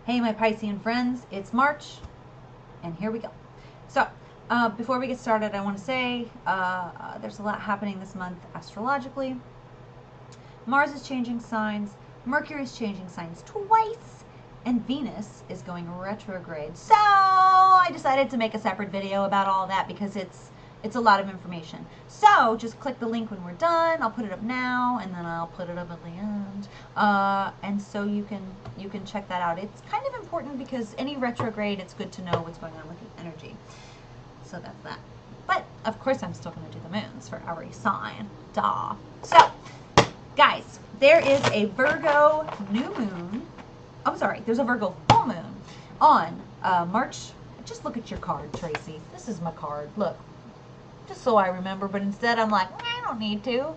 Hey, my Piscean friends, it's March, and here we go. So, before we get started, I want to say there's a lot happening this month astrologically. Mars is changing signs, Mercury is changing signs twice, and Venus is going retrograde. So, I decided to make a separate video about all that because it's a lot of information. So just click the link when we're done. I'll put it up now, and then I'll put it up at the end. And so you can check that out. It's kind of important because any retrograde, it's good to know what's going on with the energy. So that's that. But of course, I'm still going to do the moons for every sign. Duh. So, guys, there is a Virgo new moon. I'm sorry, there's a Virgo full moon on March. Just look at your card, Tracy. This is my card. Look. Just so I remember, but instead I'm like, I don't need to.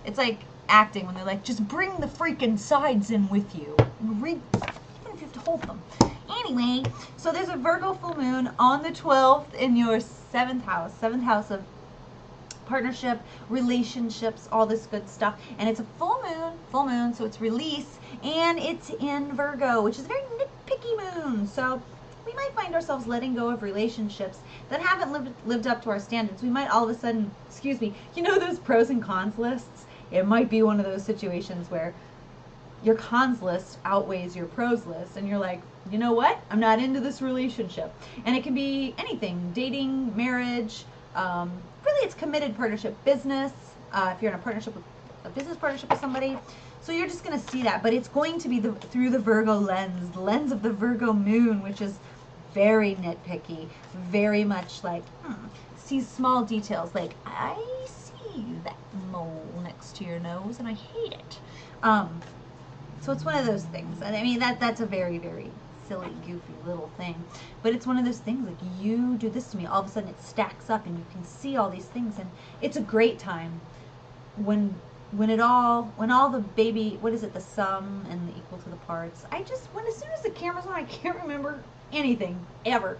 It's like acting when they're like, just bring the freaking sides in with you. Read, even if you have to hold them. Anyway, so there's a Virgo full moon on the 12th in your 7th house of partnership, relationships, all this good stuff. And it's a full moon, so it's release, and it's in Virgo, which is a very nitpicky moon. So we might find ourselves letting go of relationships that haven't lived up to our standards. We might all of a sudden, excuse me, you know those pros and cons lists? It might be one of those situations where your cons list outweighs your pros list, and you're like, you know what? I'm not into this relationship. And it can be anything, dating, marriage, really it's committed partnership, business, if you're in a business partnership with somebody. So you're just going to see that, but it's going to be through the Virgo lens, the lens of the Virgo moon, which is very nitpicky, very much like, see small details, like, I see that mole next to your nose and I hate it. So it's one of those things. I mean, that's a very, very silly, goofy little thing, but it's one of those things like, you do this to me, all of a sudden it stacks up and you can see all these things, and it's a great time when all the baby, what is it, the sum and the equal to the parts. As soon as the camera's on, I can't remember anything ever.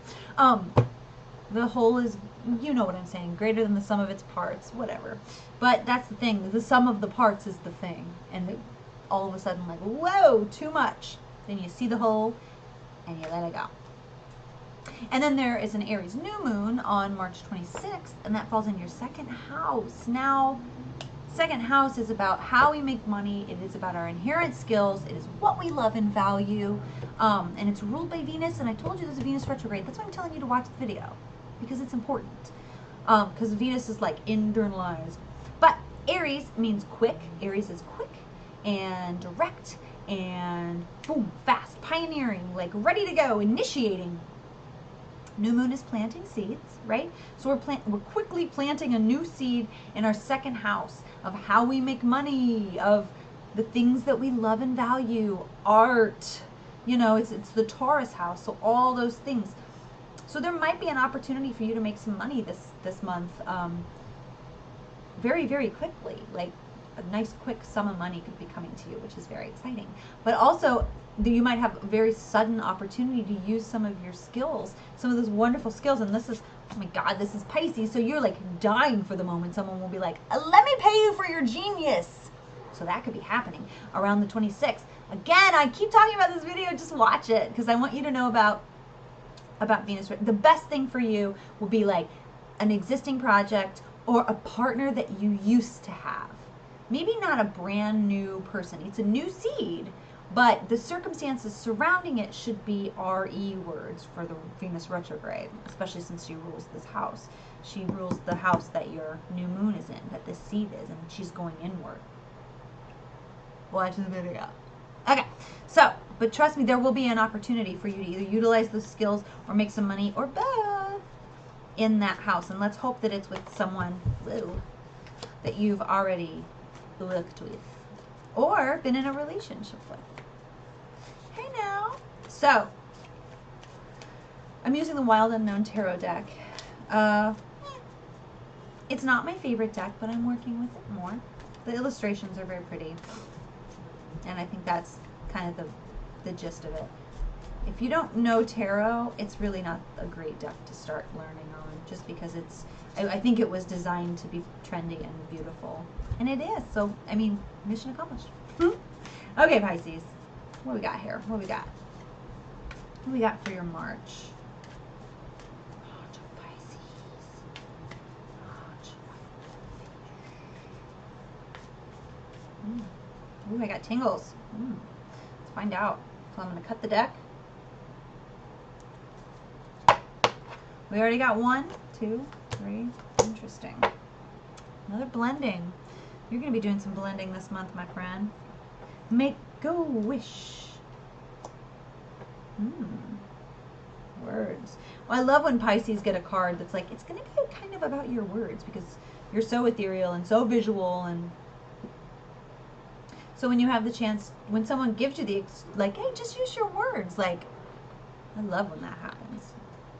The whole is, you know what I'm saying, greater than the sum of its parts, whatever. But that's the thing, the sum of the parts is the thing, and all of a sudden, like, whoa, too much. Then you see the whole and you let it go. And then there is an Aries new moon on March 26th, and that falls in your 2nd house. Now, 2nd house is about how we make money. It is about our inherent skills. It is what we love and value. And it's ruled by Venus. And I told you there's a Venus retrograde. That's why I'm telling you to watch the video, because it's important. Because Venus is like internalized. But Aries means quick. Aries is quick and direct and boom, fast, pioneering, like ready to go, initiating. New moon is planting seeds, right? So we're quickly planting a new seed in our 2nd house of how we make money, of the things that we love and value, art. You know, it's the Taurus house, so all those things. So there might be an opportunity for you to make some money this month, very, very quickly. Like a nice quick sum of money could be coming to you, which is very exciting. But also, you might have a very sudden opportunity to use some of your skills, some of those wonderful skills. And this is, oh my God, this is Pisces. So you're like dying for the moment someone will be like, let me pay you for your genius. So that could be happening around the 26th. Again, I keep talking about this video, just watch it, because I want you to know about Venus. The best thing for you will be like an existing project or a partner that you used to have. Maybe not a brand new person. It's a new seed, but the circumstances surrounding it should be RE words for the Venus retrograde, especially since she rules this house. She rules the house that your new moon is in, that this seed is, and she's going inward. Watch the video. Okay, so, but trust me, there will be an opportunity for you to either utilize those skills or make some money, or both, in that house. And let's hope that it's with someone that you've already looked with or been in a relationship with. Hey now. So, I'm using the Wild Unknown Tarot deck. It's not my favorite deck, but I'm working with it more. The illustrations are very pretty, and I think that's kind of the gist of it. If you don't know tarot, it's really not a great deck to start learning on, just because I think it was designed to be trendy and beautiful. And it is. So, I mean, mission accomplished. Okay, Pisces. What we got here? What we got? What do we got for your March? Ooh, I got tingles. Let's find out. So I'm going to cut the deck. We already got 1, 2, 3. Interesting. Another blending. You're going to be doing some blending this month, my friend. Make a wish. Words. Well, I love when Pisces get a card that's like, it's going to be kind of about your words because you're so ethereal and so visual. And so when you have the chance, when someone gives you the, like, hey, just use your words. Like, I love when that happens.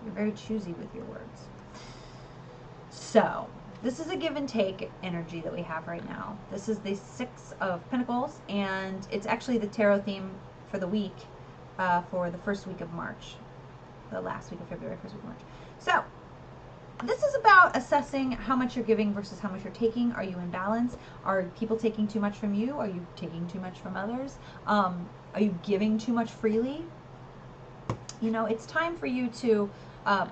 You're very choosy with your words. So, this is a give and take energy that we have right now. This is the 6 of Pentacles, and it's actually the tarot theme for the week, for the first week of March. The last week of February, first week of March. So, this is about assessing how much you're giving versus how much you're taking. Are you in balance? Are people taking too much from you? Are you taking too much from others? Are you giving too much freely? You know, it's time for you to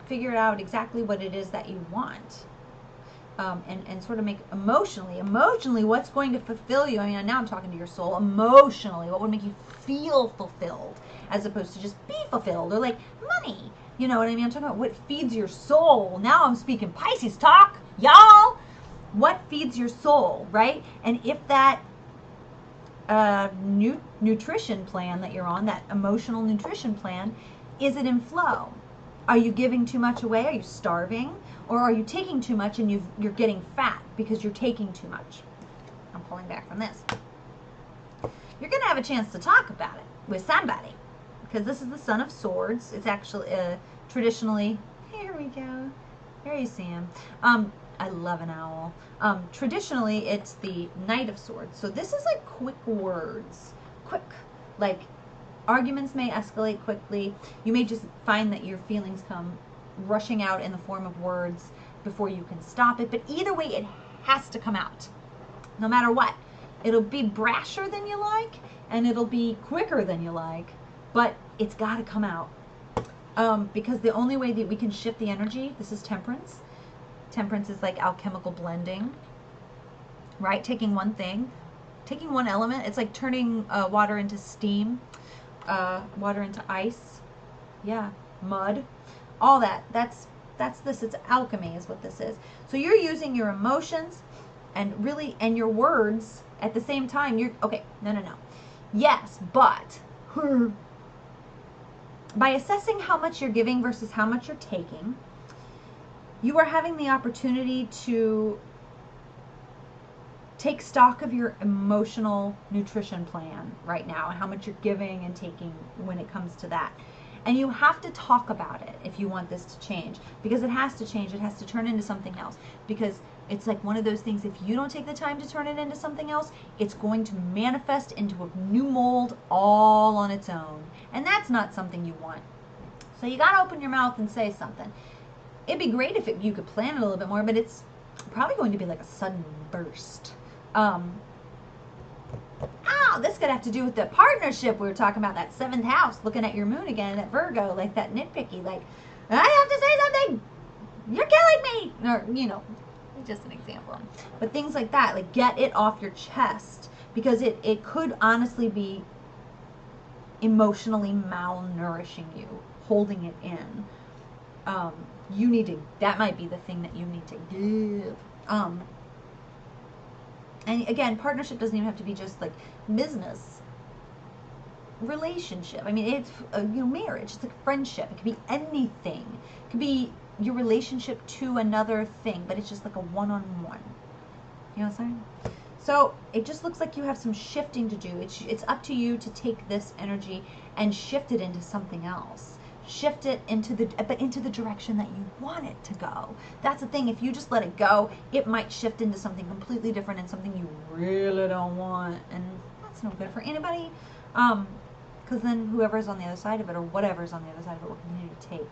figure out exactly what it is that you want. And sort of make emotionally what's going to fulfill you. I mean, now I'm talking to your soul. Emotionally, what would make you feel fulfilled as opposed to just be fulfilled, or like money. You know what I mean? I'm talking about what feeds your soul. Now I'm speaking Pisces talk, y'all. What feeds your soul, right? And if that nutrition plan that you're on, that emotional nutrition plan, is it in flow? Are you giving too much away? Are you starving? Or are you taking too much and you're getting fat because you're taking too much? I'm pulling back from this. You're going to have a chance to talk about it with somebody, because this is the Son of Swords. It's actually traditionally, here we go. There you see him. I love an owl. Traditionally, it's the Knight of Swords. So this is like quick words. Quick. Like, arguments may escalate quickly. You may just find that your feelings come rushing out in the form of words before you can stop it. But either way, it has to come out. No matter what. It'll be brasher than you like, and it'll be quicker than you like, but it's got to come out. Because the only way that we can shift the energy, this is Temperance. Temperance is like alchemical blending, right? Taking one thing, taking one element. It's like turning water into steam, water into ice, yeah, mud, all that. That's this. It's alchemy is what this is. So you're using your emotions and your words at the same time. You're okay. No. Yes, but by assessing how much you're giving versus how much you're taking, you are having the opportunity to take stock of your emotional nutrition plan right now and how much you're giving and taking when it comes to that. And you have to talk about it if you want this to change, because it has to change. It has to turn into something else, because it's like one of those things, if you don't take the time to turn it into something else, it's going to manifest into a new mold all on its own. And that's not something you want. So you got to open your mouth and say something. It'd be great if you could plan it a little bit more, but it's probably going to be like a sudden burst. This could have to do with the partnership we were talking about, that 7th house, looking at your moon again, at Virgo, like that nitpicky, like, I have to say something, you're killing me, or, you know, just an example. But things like that, like, get it off your chest, because it could honestly be emotionally malnourishing you, holding it in. You need to, that might be the thing that you need to give. And again, partnership doesn't even have to be just like business, relationship. I mean, it's marriage. It's like friendship. It could be anything. It could be your relationship to another thing, but it's just like a one-on-one. You know what I'm saying? So it just looks like you have some shifting to do. It's up to you to take this energy and shift it into something else. Shift it into the direction that you want it to go. That's the thing. If you just let it go, it might shift into something completely different and something you really don't want, and that's no good for anybody. Because then whoever's on the other side of it, or whatever's on the other side of it, will continue to take.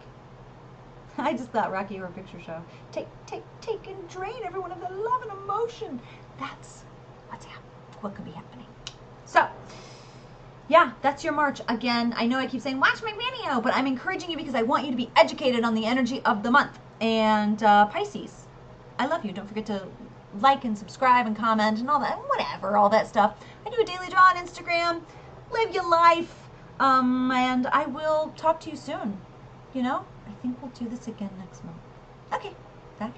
I just thought Rocky Horror Picture Show. Take, and drain everyone of their love and emotion. That's what could be happening. So, yeah, that's your March. Again, I know I keep saying, watch my video, but I'm encouraging you because I want you to be educated on the energy of the month. And Pisces, I love you. Don't forget to like and subscribe and comment and all that, whatever, all that stuff. I do a daily draw on Instagram. Live your life. And I will talk to you soon. You know, I think we'll do this again next month. Okay, bye.